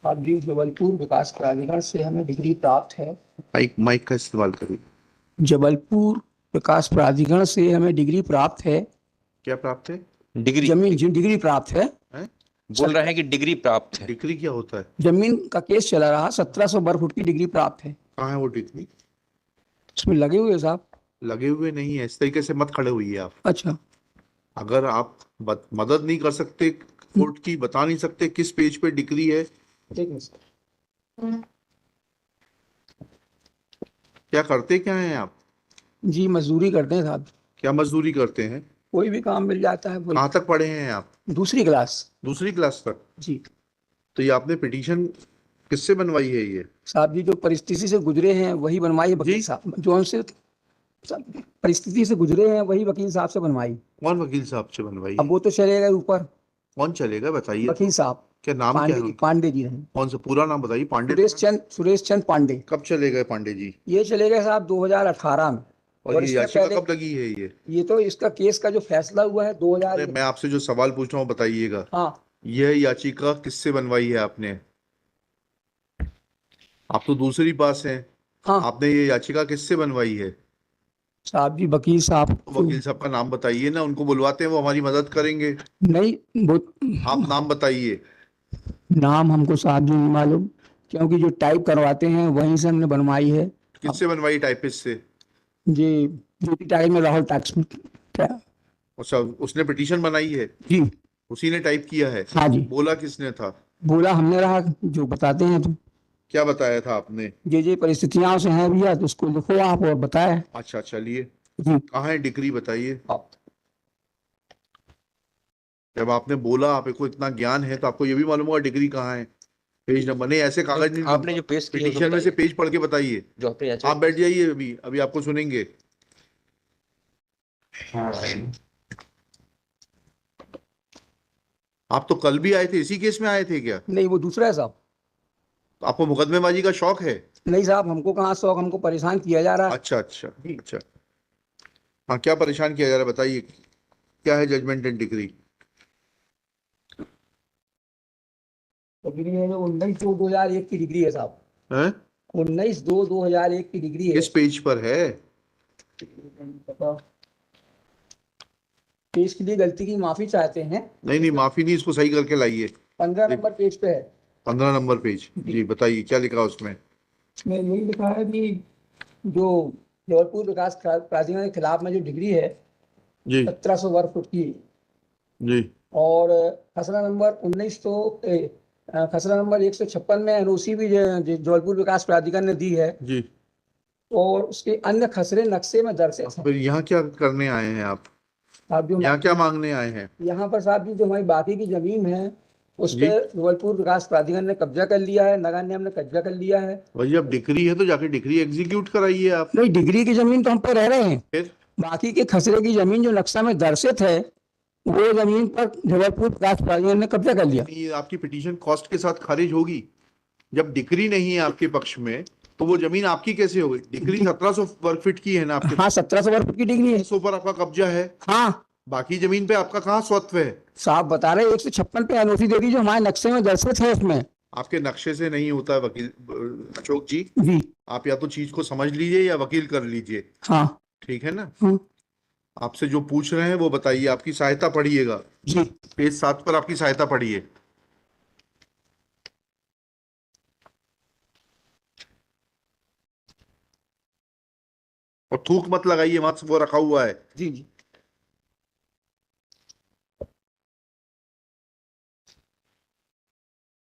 अब जी जबलपुर विकास प्राधिकरण से हमें डिग्री प्राप्त है। माइक माइक का इस्तेमाल करिए। जबलपुर विकास प्राधिकरण से हमें डिग्री प्राप्त है। क्या प्राप्त है? डिग्री जमीन जी डिग्री प्राप्त है। हैं? बोल रहे हैं कि डिग्री प्राप्त है। डिग्री क्या होता है? जमीन का केस चला रहा, 1700 वर्ग फुट की डिग्री प्राप्त है। कहाँ है वो डिग्री? उसमें लगे हुए साहब। लगे हुए नहीं है, इस तरीके से मत खड़े हुई आप। अच्छा। अगर आप मदद नहीं कर सकते कोर्ट की, बता नहीं सकते किस पेज पे डिग्री है, ठीक है सर। क्या करते क्या हैं आप? जी मजदूरी करते हैं साहब। क्या मजदूरी करते हैं? कोई भी काम मिल जाता है वही। कहाँ तक पढ़े हैं आप? दूसरी क्लास। दूसरी क्लास तक? जी तो ये आपने पिटीशन किससे बनवाई है ये? साहब जी जो परिस्थिति से गुजरे हैं वही बनवाई है वकील जी? साहब, जो उनसे परिस्थिति से गुजरे हैं वही वकील साहब से बनवाई। कौन वकील साहब से बनवाई अब है? वो तो चले गए ऊपर। कौन चलेगा बताइए तो। वकील साहब क्या नाम क्या है पांडे जी, उनका? पांडे जी रहे। कौन सा पूरा नाम बताइए? पांडे? सुरेश चंद पांडे। कब चले गए पांडे जी? ये चले गए साहब 2018 में। और और ये इससे याचिका पहले कब लगी है ये? ये तो इसका केस का जो फैसला हुआ है 2000। अरे मैं आपसे जो सवाल पूछ रहा हूँ बताइएगा। हाँ यह याचिका किससे बनवाई है आपने? आप तो दूसरी पास हैं। हाँ आपने ये याचिका किससे बनवाई है? साहब जी वकील साहब। वकील साहब का नाम बताइए ना, उनको बुलवाते हैं, वो हमारी मदद करेंगे। नहीं वो आप नाम बताइए। नाम हमको साहब जी नहीं मालूम, क्योंकि जो टाइप करवाते हैं वहीं से हमने बनवाई है। अब किससे बनवाई? टाइपिस्ट से? जी ज्योति टाइप में राहुल टैक्स। अच्छा, उसने पिटीशन बनाई है? जी उसी ने टाइप किया है? हाँ जी। बोला किसने था? बोला हमने रहा, जो बताते हैं तो क्या बताया था आपने? ये परिस्थितियां से हैं भैया तो उसको लिखो आप और बताए। अच्छा चलिए, जी कहाँ है डिग्री बताइए। आप जब आपने बोला आपको इतना ज्ञान है तो आपको ये भी मालूम होगा डिग्री कहाँ है। पेज नंबर नहीं, ऐसे कागज नहीं। आपने जो पेश किया पिटीशन में से पेज पढ़ के बताइए। जो आपने आप बैठ जाइए, अभी अभी आपको सुनेंगे। आप तो कल भी आए थे, इसी केस में आए थे क्या? नहीं वो दूसरा है साहब। तो आपको मुकदमेबाजी का शौक है? नहीं साहब हमको कहाँ शौक, हमको परेशान किया जा रहा है। अच्छा अच्छा अच्छा। हाँ, क्या परेशान किया जा रहा है बताइए। क्या है जजमेंट एंड डिग्री? डिग्री है जो 19/2/2001 की डिग्री है साहब। हैं? 19/2/2001 की डिग्री है। किस पेज पर है? पेज के लिए गलती की माफी चाहते हैं। नहीं नहीं, माफी नहीं, इसको सही करके लाइए। 15 नंबर पेज पे है। 15 नंबर पेज, जी बताइए क्या लिखा उसमें। इसमें यही लिखा है कि जो जबलपुर विकास प्राधिकरण के खिलाफ में जो डिग्री है जी 1700 वर्ग फुट की, जी और खसरा नंबर 156 में एनओसी भी जबलपुर विकास प्राधिकरण ने दी है। जी। और उसके अन्य खसरे नक्शे में दर्शाए हैं। फिर यहाँ क्या करने आए हैं आप? साहब जो यहाँ क्या मांगने आए हैं? यहाँ पर साहब जी जो हमारी बाकी की जमीन है उस जी पर जबलपुर विकास प्राधिकरण ने कब्जा कर लिया है, नगर निगम ने कब्जा कर लिया है। भाई, अब डिग्री है तो जाके डिग्री एग्जीक्यूट कराइए आप। नहीं डिग्री की जमीन तो हम पे रह रहे हैं, फिर बाकी के खसरे की जमीन जो नक्शा में दर्शित है वो जमीन पर जबलपुर विकास प्राधिकरण ने कब्जा कर लिया। ये आपकी पिटीशन कॉस्ट के साथ खारिज होगी। जब डिग्री नहीं है आपके पक्ष में तो वो जमीन आपकी कैसे होगी? डिग्री 1700 वर्ग फीट की है ना आपके? हाँ 1700 वर्ग फुट की डिग्री है। 100 पर आपका कब्जा है। हाँ बाकी जमीन पे आपका कहाँ स्वत्व है? साहब बता रहे 156 पे एनओसी दे दी जो हमारे नक्शे में दर्शित है उसमें। आपके नक्शे से नहीं होता है वकील अशोक जी। जी आप या तो चीज को समझ लीजिए या वकील कर लीजिए। हाँ ठीक है ना? हाँ आपसे जो पूछ रहे हैं वो बताइए, आपकी सहायता पढ़िएगा। जी। पेज 7 पर आपकी सहायता पढ़िए। और थूक मत लगाइए, वहां वो रखा हुआ है। जी जी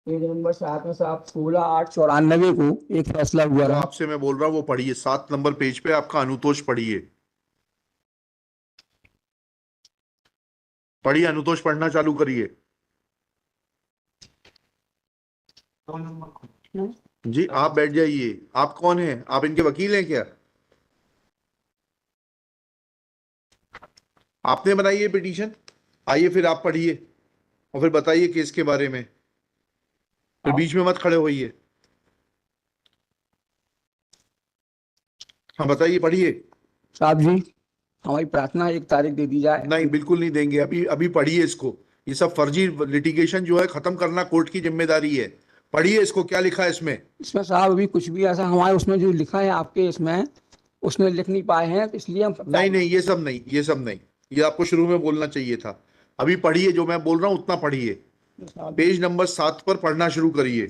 पेज नंबर 7 में साहब 16/8/94 को एक फैसला हुआ जो रहा। आपसे मैं बोल रहा हूँ वो पढ़िए, 7 नंबर पेज पे आपका अनुतोष पढ़िए। पढ़िए, अनुतोष पढ़ना चालू करिए। जी आप बैठ जाइए। आप कौन हैं? आप इनके वकील हैं क्या? आपने बनाई है पिटीशन? आइए फिर आप पढ़िए और फिर बताइए केस के बारे में। फिर बीच में मत खड़े होइए। हाँ बताइए, पढ़िए। साहब जी हमारी प्रार्थना 1 तारीख दे दी जाए। नहीं बिल्कुल नहीं देंगे, अभी अभी पढ़िए इसको। ये सब फर्जी लिटिगेशन जो है खत्म करना कोर्ट की जिम्मेदारी है। पढ़िए इसको, क्या लिखा है इसमें। इसमें साहब अभी कुछ भी ऐसा हमारे उसमें जो लिखा है आपके इसमें, उसमें लिख नहीं पाए हैं, तो इसलिए हम नहीं नहीं, ये सब नहीं, ये सब नहीं, ये आपको शुरू में बोलना चाहिए था। अभी पढ़िए, जो मैं बोल रहा हूँ उतना पढ़िए। पेज नंबर 7 पर पढ़ना शुरू करिए।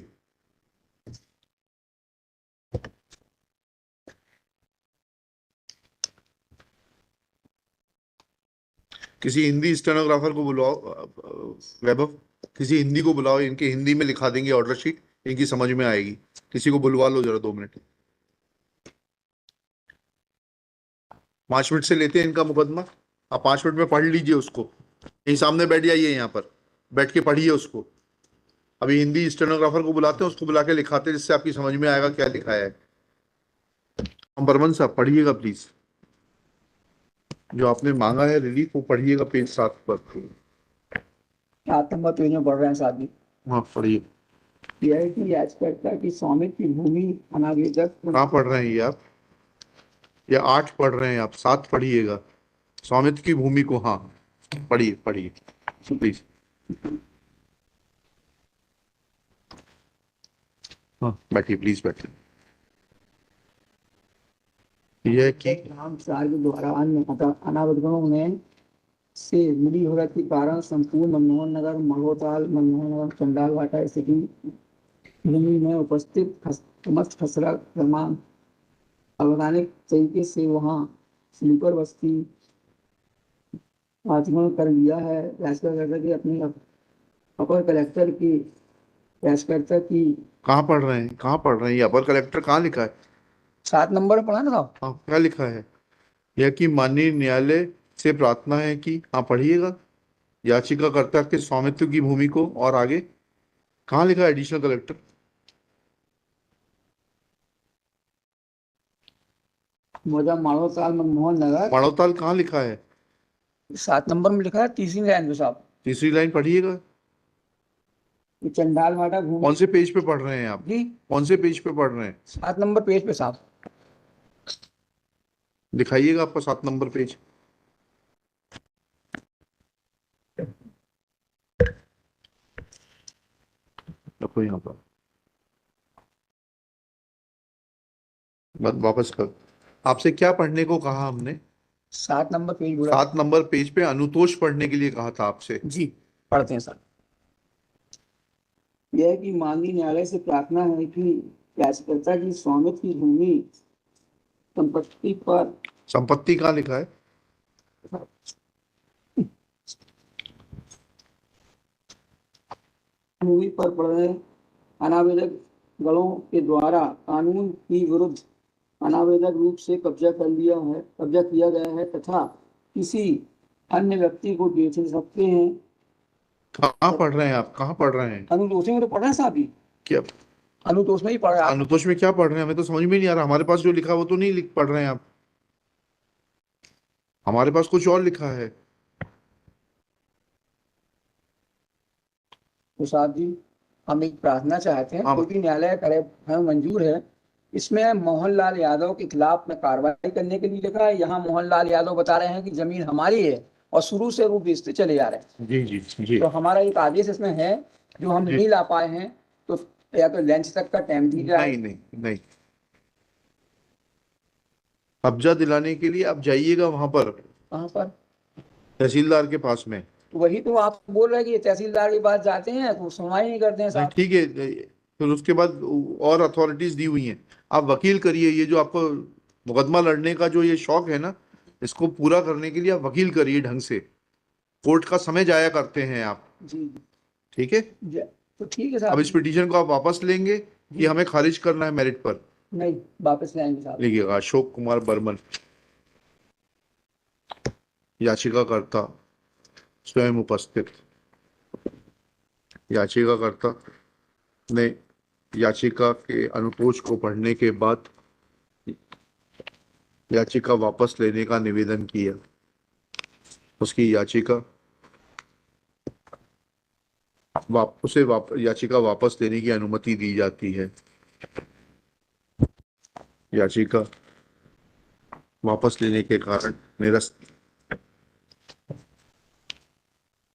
किसी हिंदी स्टेनोग्राफर को बुलाओ, वैभव, किसी हिंदी को बुलाओ, इनके हिंदी में लिखा देंगे ऑर्डर शीट, इनकी समझ में आएगी। किसी को बुलवा लो जरा, 2 मिनट। 5 मिनट से लेते हैं इनका मुकदमा, आप 5 मिनट में पढ़ लीजिए उसको। यही सामने बैठ जाइए, यहाँ पर बैठ के पढ़िए उसको। अभी हिंदी स्टेनोग्राफर को बुलाते हैं, उसको बुला के लिखाते हैं, जिससे आपकी समझ में आएगा क्या लिखा है। बर्मन साहब पढ़िएगा प्लीज, जो आपने मांगा है रिलीफ वो पढ़िएगा पेज 7 पर। 7 नंबर पेज में पढ़ रहे हैं साहब जी। हाँ पढ़िए। यह है कि याचिकाकर्ता की स्वामित्व की भूमि अनावेदक कहाँ पढ़ रहे हैं ये आप, या 8 पढ़ रहे हैं आप, 7 पढ़िएगा। स्वामित्व की भूमि को, हाँ पढ़िए पढ़िए प्लीज। हाँ बैठिए प्लीज, बैठिए। यह कि राम सार के द्वारा अन्य अनावगमों में से मिली भगत के कारण संपूर्ण मनमोहन नगर, महोताल, मनमोहन नगर, चंडाल वाटा स्थिति भूमि में उपस्थित समस्त खसरा क्रमांक अवैधानिक तरीके से वहाँ स्लीपर बस्ती आचमन कर लिया है। याचिकाकर्ता के अपने अपर कलेक्टर की याचिकाकर्ता की कहाँ पढ़ रहे हैं, कहाँ पढ़ रहे हैं, ये अपर कलेक्टर कहाँ लिखा है। 7 नंबर में पढ़ा ना साहब। हाँ क्या लिखा है। यह कि माननीय न्यायालय से प्रार्थना है कि, हाँ पढ़िएगा, याचिकाकर्ता के स्वामित्व की भूमि को, और आगे कहाँ लिखा है एडिशनल कलेक्टर। मौजा माड़ोताल मनमोहन नगर, माड़ोताल कहाँ लिखा है। 7 नंबर में लिखा है, तीसरी लाइन पे साहब। तीसरी लाइन पढ़िएगा। ये चंडाल वाटा कौन भूमि से पेज पे पढ़ रहे हैं आप, जी, कौन से पेज पे पढ़ रहे हैं। 7 नंबर पेज पे साहब। दिखाइएगा आपका 7 नंबर पेज। रखो यहाँ पर, मत वापस कर। आपसे क्या पढ़ने को कहा हमने। 7 नंबर पेज बोला 7 नंबर पेज पे अनुतोष पढ़ने के लिए कहा था आपसे। जी, पढ़ते हैं सर। यह है कि माननीय न्यायालय से प्रार्थना है कि याचिकाकर्ता की स्वामित्व की भूमि संपत्ति पर संपत्ति कहाँ लिखा है। भूमि पर पड़ रहे अनावेदक गणों के द्वारा कानून की विरुद्ध अनावेदक रूप से कब्जा किया गया है तथा किसी अन्य व्यक्ति को बेच नहीं सकते हैं। कहाँ पढ़ रहे हैं आप, कहाँ पढ़ रहे हैं। अनुतोष में तो पढ़ रहे हैं साहब जी, क्या अनुतोष में ही पढ़ रहे हैं आप। अनुतोष में क्या पढ़ रहे हैं, हमें तो समझ में नहीं आ रहा। हमारे पास जो लिखा है वो तो नहीं लिख पढ़ रहे हैं आप, हमारे पास कुछ और लिखा है। तो साहब जी हम एक प्रार्थना चाहते हैं, हाँ। कोई भी न्यायालय करे हमें मंजूर है। इसमें मोहनलाल यादव के खिलाफ में कार्रवाई करने के लिए लिखा है। यहाँ मोहनलाल यादव बता रहे हैं कि जमीन हमारी है और शुरू से रूप बेचते चले जा रहे हैं। जी जी जी। तो हमारा एक आदेश इसमें है जो हम नहीं ला पाए हैं, तो या तो लंच तक का टाइम दी जाए। नहीं नहीं नहीं, कब्जा दिलाने के लिए आप जाइएगा वहां पर, कहाँ पर। तहसीलदार के पास में। तो वही तो आप बोल रहे हैं कि तहसीलदार के पास जाते हैं तो सुनवाई नहीं करते हैं नहीं साहब। ठीक है, फिर उसके बाद और अथॉरिटीज दी हुई हैं। आप वकील करिए, ये जो आपको मुकदमा लड़ने का जो ये शौक है ना, इसको पूरा करने के लिए आप वकील करिए ढंग से। कोर्ट का समय जाया करते हैं आप, जी ठीक है। तो ठीक है अब साहब। इस पिटीशन को आप वापस लेंगे कि हमें खारिज करना है मेरिट पर। नहीं, वापस लाएंगे साहब। लिखिएगा, अशोक कुमार बर्मन, याचिकाकर्ता स्वयं उपस्थित। याचिकाकर्ता ने याचिका के अनुतोष को पढ़ने के बाद याचिका वापस लेने का निवेदन किया। उसकी याचिका याचिका वापस लेने की अनुमति दी जाती है। याचिका वापस लेने के कारण निरस्त